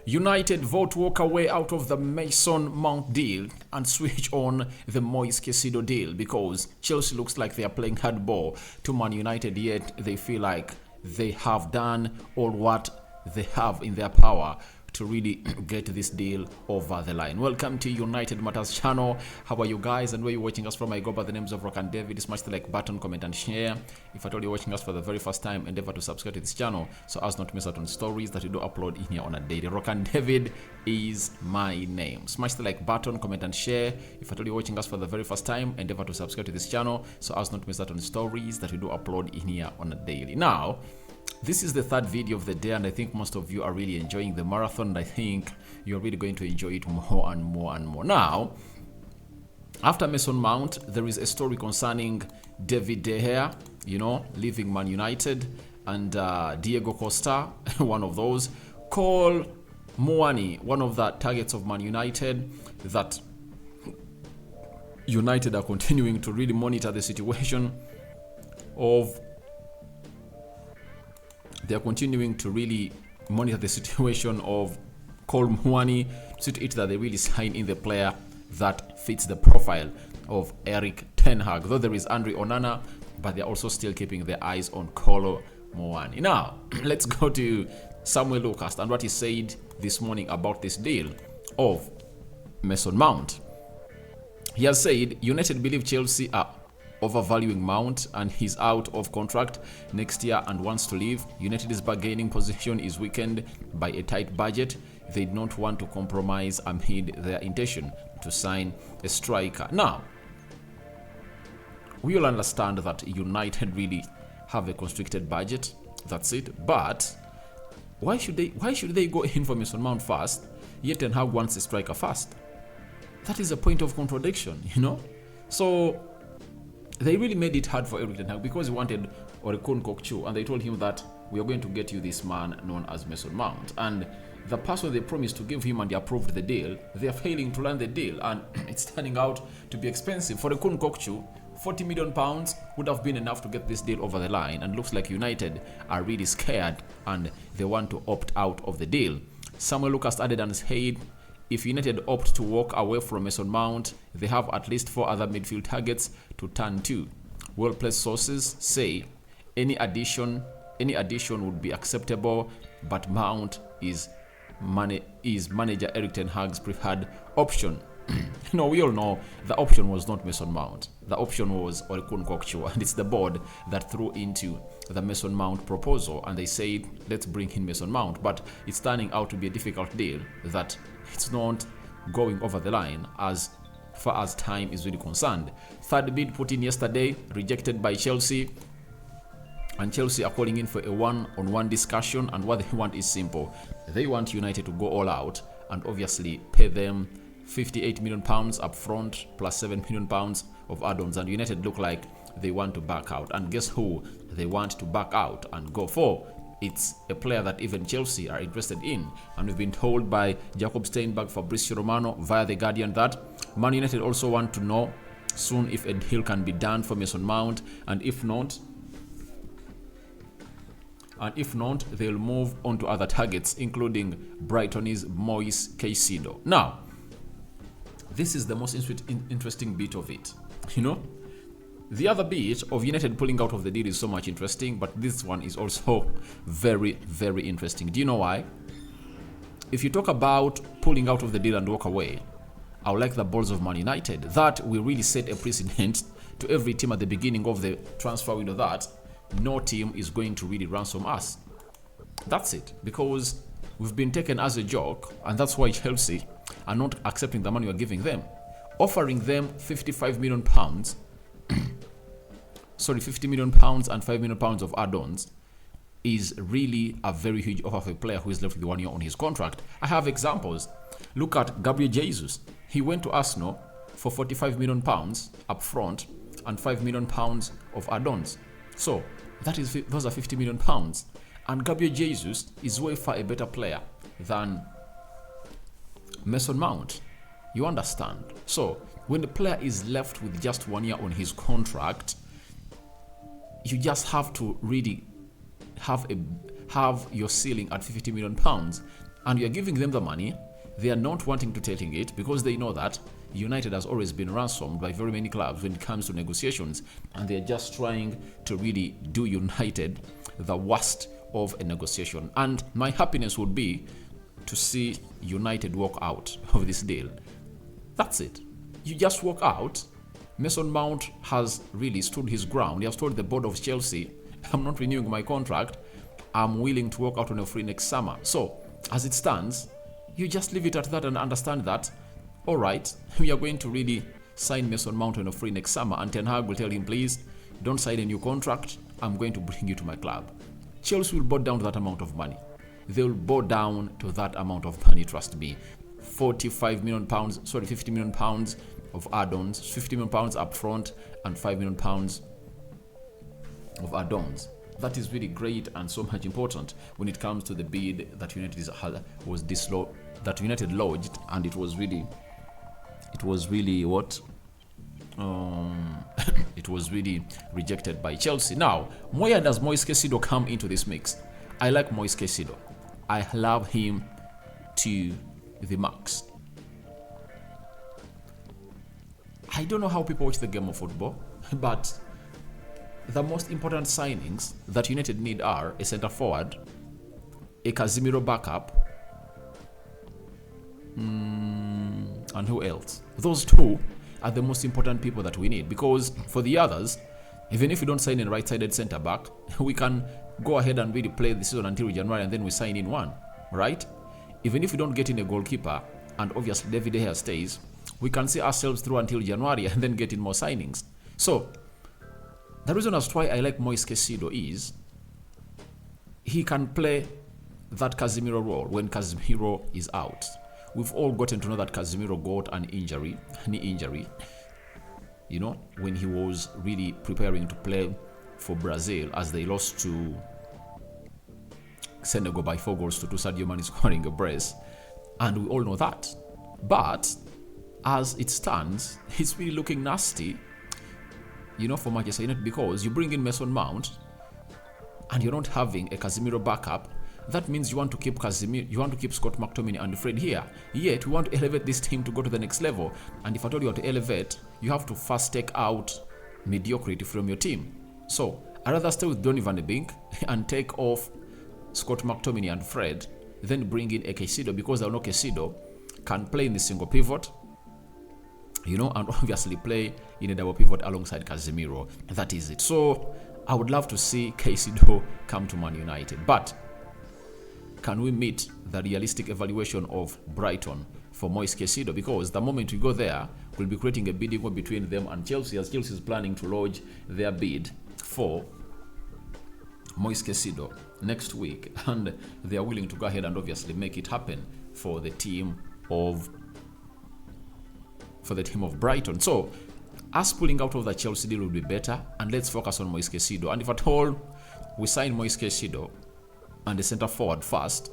United vote to walk away out of the Mason Mount deal and switch on the Moises Caicedo deal because Chelsea looks like they are playing hardball to Man United, yet they feel like they have done all what they have in their power to really get this deal over the line. Welcome to United Matters channel. How are you guys and where you're watching us from? I go by the names of Rock and David. Smash the like button, comment and share. If at all you're watching us for the very first time, endeavor to subscribe to this channel so as not to miss out on stories that we do upload in here on a daily. Rock and David is my name. Smash the like button, comment and share. If at all you're watching us for the very first time, endeavor to subscribe to this channel so as not to miss out on stories that we do upload in here on a daily. Now, this is the third video of the day, and I think most of you are really enjoying the marathon. I think you're really going to enjoy it more and more and more. Now, after Mason Mount, there is a story concerning David De Gea, leaving Man United, and Diogo Costa, one of those. Kolo Muani, one of the targets of Man United, that United are continuing to really monitor the situation of. They are continuing to really monitor the situation of Kolo Muani to see to it that they really sign in the player that fits the profile of Erik ten Hag. Though there is Andre Onana, but they're also still keeping their eyes on Kolo Muani. Now, let's go to Samuel Lucas and what he said this morning about this deal of Mason Mount. He has said, United believe Chelsea are overvaluing Mount and he's out of contract next year and wants to leave. United's bargaining position is weakened by a tight budget. They do not want to compromise amid their intention to sign a striker. Now, we all understand that United really have a constricted budget. That's it. But why should they go in for Mason Mount first, yet Ten Hag wants a striker first? That is a point of contradiction, So they really made it hard for Erik ten Hag because he wanted Orkun Kokchu, and they told him that we are going to get you this man known as Mason Mount. And the person they promised to give him and they approved the deal, they are failing to land the deal, and it's turning out to be expensive. For Orkun Kokchu, £40 million would have been enough to get this deal over the line, and looks like United are really scared and they want to opt out of the deal. Samuel Lucas added and said, if United opt to walk away from Mason Mount, they have at least 4 other midfield targets to turn to. Well-placed sources say any addition would be acceptable, but Mount is manager Erik ten Hag's preferred option. We all know the option was not Mason Mount. The option was Orkun Kokchu, and it's the board that threw into the Mason Mount proposal, and they said, let's bring in Mason Mount. But it's turning out to be a difficult deal that it's not going over the line as far as time is really concerned. Third bid put in yesterday, rejected by Chelsea, and Chelsea are calling in for a one-on-one discussion, and what they want is simple. They want United to go all out and obviously pay them £58 million up front plus £7 million of add-ons, and United look like they want to back out. And guess who they want to back out and go for? It's a player that even Chelsea are interested in, and we've been told by Jacob Steinberg, Fabrizio Romano via The Guardian that Man United also want to know soon if a deal can be done for Mason Mount, and if not, they'll move on to other targets, including Brighton's Moises Caicedo. Now, this is the most interesting bit of it, The other bit of United pulling out of the deal is so much interesting, but this one is also very, very interesting. Do you know why? If you talk about pulling out of the deal and walk away, I would like the balls of Man United. That will really set a precedent to every team at the beginning of the transfer window that no team is going to really ransom us. That's it, because we've been taken as a joke, and that's why Chelsea are not accepting the money we're giving them. Offering them £55 million, £50 million and £5 million of add-ons is really a very huge offer for a player who is left with 1 year on his contract. I have examples. Look at Gabriel Jesus. He went to Arsenal for £45 million up front and £5 million of add-ons. So those are £50 million. And Gabriel Jesus is way far a better player than Mason Mount. You understand? So when the player is left with just 1 year on his contract, you just have to really have your ceiling at £50 million. and you're giving them the money. They are not wanting to taking it because they know that United has always been ransomed by very many clubs when it comes to negotiations, and they're just trying to really do United the worst of a negotiation. And my happiness would be to see United walk out of this deal. That's it. You just walk out. Mason Mount has really stood his ground. He has told the board of Chelsea, I'm not renewing my contract. I'm willing to walk out on a free next summer. So, as it stands, you just leave it at that and understand that, all right, we are going to really sign Mason Mount on a free next summer, and Ten Hag will tell him, please, don't sign a new contract. I'm going to bring you to my club. Chelsea will bow down to that amount of money. They will bow down to that amount of money, trust me. 50 million pounds of add-ons, 50 million pounds up front, and 5 million pounds of add-ons. That is really great and so much important when it comes to the bid that United lodged, and it was really what it was really rejected by Chelsea. Now, where does Moises Caicedo come into this mix? I like Moises Caicedo. I love him to the max. I don't know how people watch the game of football, but the most important signings that United need are a centre forward, a Casemiro backup, and who else? Those two are the most important people that we need, because for the others, even if we don't sign a right-sided centre back, we can go ahead and really play the season until January, and then we sign in one, right? Even if we don't get in a goalkeeper, and obviously David De Gea stays, we can see ourselves through until January and then get in more signings. So, the reason as to why I like Moises Caicedo is he can play that Casemiro role when Casemiro is out. We've all gotten to know that Casemiro got an injury, knee injury, when he was really preparing to play for Brazil as they lost to Senegal by 4-2, Sadio Mane scoring a brace. And we all know that. But as it stands, it's really looking nasty, for Manchester United, because you bring in Mason Mount and you're not having a Casemiro backup. That means you want to keep Scott McTominay and Fred here. Yet we want to elevate this team to go to the next level. And if at all you want to elevate, you have to first take out mediocrity from your team. So I'd rather stay with Donny van de Beek and take off Scott McTominay and Fred, then bring in a Caicedo, because I know Caicedo can play in the single pivot, and obviously play in a double pivot alongside Casemiro. That is it. So I would love to see Caicedo come to Man United. But can we meet the realistic evaluation of Brighton for Moises Caicedo? Because the moment we go there, we'll be creating a bidding war between them and Chelsea, as Chelsea is planning to lodge their bid for Moises Caicedo next week, and they are willing to go ahead and obviously make it happen for the team of Brighton. So us pulling out of the Chelsea deal will be better, and let's focus on Moises Caicedo. And if at all we sign Moises Caicedo and the centre forward first,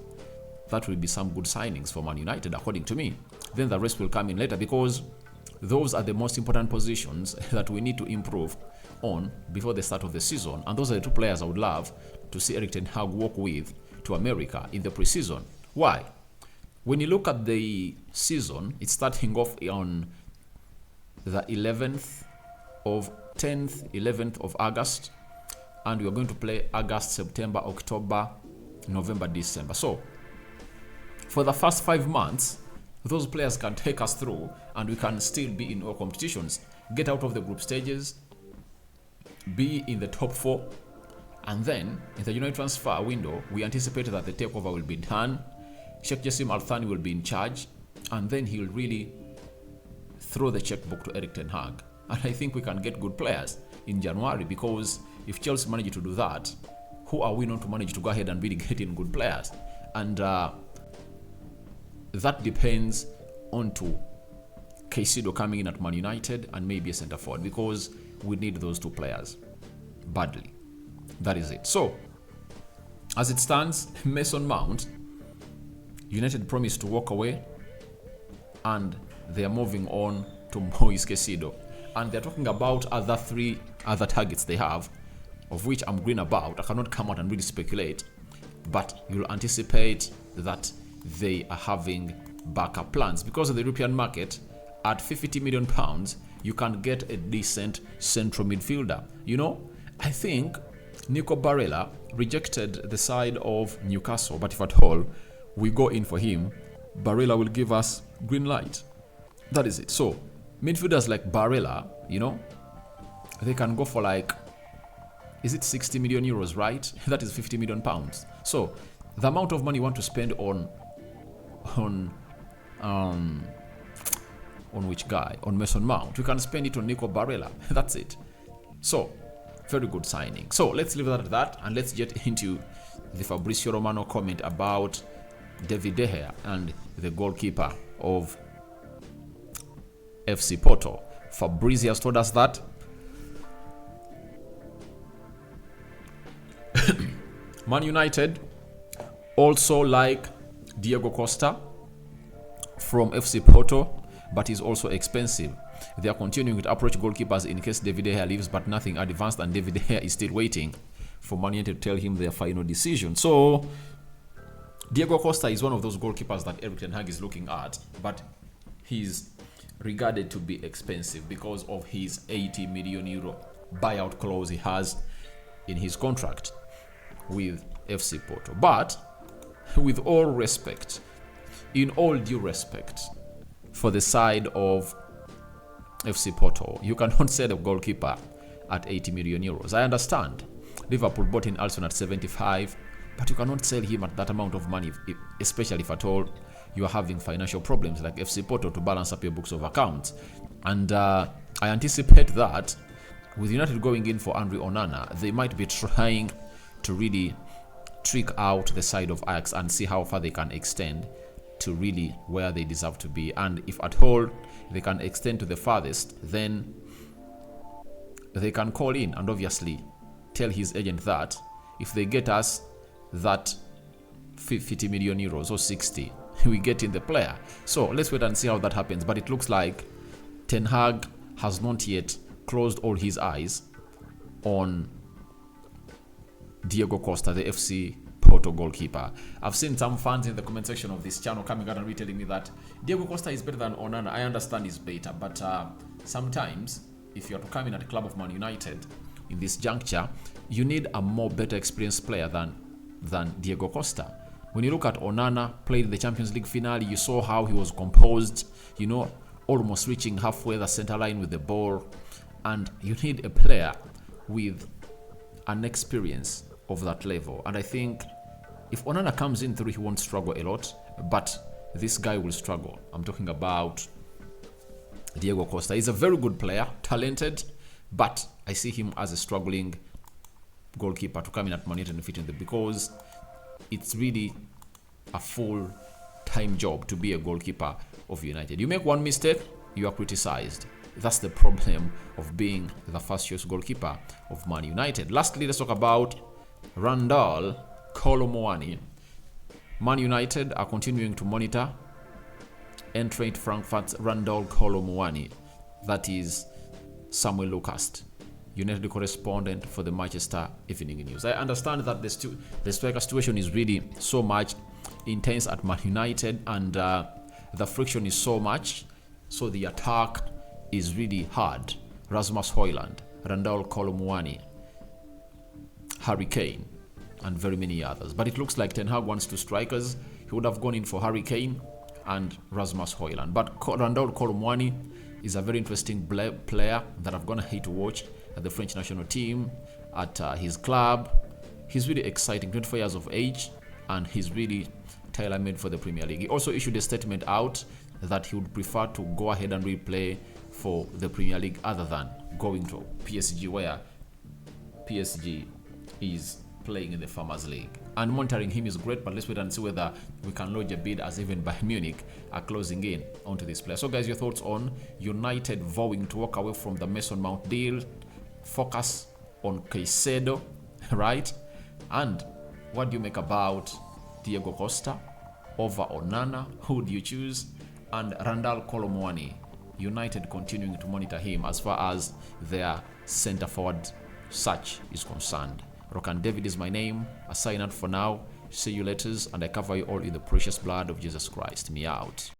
that will be some good signings for Man United, according to me. Then the rest will come in later, because those are the most important positions that we need to improve on before the start of the season. And those are the two players I would love to see Erik Ten Hag walk with to America in the preseason. Why? When you look at the season, it's starting off on the 11th of August, and we're going to play August, September, October, November, December. So for the first 5 months, those players can take us through, and we can still be in all competitions, get out of the group stages, be in the top 4, and then in the January transfer window, we anticipate that the takeover will be done. Sheikh Jassim Al Thani will be in charge, and then he'll really throw the checkbook to Erik Ten Hag. And I think we can get good players in January, because if Chelsea manage to do that, who are we not to manage to go ahead and really get in good players? And that depends on to Caicedo coming in at Man United and maybe a centre forward, because we need those two players badly. That is it. So as it stands, Mason Mount, United promised to walk away, and they are moving on to Moises Caicedo, and they're talking about three other targets they have, of which I'm green about. I cannot come out and really speculate, but you'll anticipate that they are having backup plans. Because of the European market, at £50 million, you can get a decent central midfielder. You know, I think Nico Barella rejected the side of Newcastle, but if at all we go in for him, Barella will give us green light. That is it. So midfielders like Barella, you know, they can go for like, is it 60 million euros, right? That is 50 million pounds. So the amount of money you want to spend on which guy? On Mason Mount. You can spend it on Nico Barella. That's it. So very good signing. So let's leave that at that, and let's get into the Fabrizio Romano comment about David De Gea and the goalkeeper of FC Porto. Fabrizio has told us that Man United also like Diogo Costa from FC Porto, but is also expensive. They are continuing to approach goalkeepers in case David De Gea leaves, but nothing advanced, and David De Gea is still waiting for Man United to tell him their final decision. So Diogo Costa is one of those goalkeepers that Erik ten Hag is looking at, but he's regarded to be expensive because of his 80 million euro buyout clause he has in his contract with FC Porto. But with all respect, in all due respect for the side of FC Porto, you cannot sell a goalkeeper at 80 million euros. I understand Liverpool bought in Alisson at 75, but you cannot sell him at that amount of money, especially if at all you are having financial problems like FC Porto to balance up your books of accounts. And I anticipate that with United going in for Andre Onana, they might be trying to really trick out the side of Ajax and see how far they can extend to really where they deserve to be. And if at all they can extend to the farthest, then they can call in and obviously tell his agent that if they get us that 50 million euros or 60, we get in the player. So let's wait and see how that happens. But it looks like Ten Hag has not yet closed all his eyes on Diogo Costa, the FC Porto goalkeeper. I've seen some fans in the comment section of this channel coming out and retelling me that Diogo Costa is better than Onana. I understand he's better, but sometimes if you're to come in at the club of Man United in this juncture, you need a more better experienced player than Diogo Costa. When you look at Onana, played the Champions League finale, you saw how he was composed, you know, almost reaching halfway the center line with the ball. And you need a player with an experience of that level. And I think if Onana comes in through, he won't struggle a lot, but this guy will struggle. I'm talking about Diogo Costa. He's a very good player, talented, but I see him as a struggling goalkeeper to come in at Man United and fit in because it's really a full-time job to be a goalkeeper of United. You make one mistake, you are criticized. That's the problem of being the first-choice goalkeeper of Man United. Lastly, let's talk about Randall Kolo Muani. Man United are continuing to monitor Eintracht Frankfurt's Randall Kolo Muani. That is Samuel Lucas, United correspondent for the Manchester Evening News. I understand that the striker situation is really so much intense at Man United, and the friction is so much, so the attack is really hard. Rasmus Højlund, Randall Kolo Muani, Harry Kane, and very many others. But it looks like Ten Hag wants two strikers. He would have gone in for Harry Kane and Rasmus Højlund. But Randall Kolo Muani is a very interesting player that I'm going to hate to watch at the French national team, at his club. He's really exciting, 24 years of age, and he's really tailor-made for the Premier League. He also issued a statement out that he would prefer to go ahead and replay for the Premier League other than going to PSG, where PSG is playing in the Farmers League. And monitoring him is great, but let's wait and see whether we can lodge a bid, as even Bayern Munich are closing in onto this player. So guys, your thoughts on United vowing to walk away from the Mason Mount deal, focus on Caicedo, right? And what do you make about Diogo Costa over Onana? Who do you choose? And Randall Kolo Muani, United continuing to monitor him as far as their center forward search is concerned. Rokan David is my name. A sign out for now. See you later, and I cover you all in the precious blood of Jesus Christ. Me out.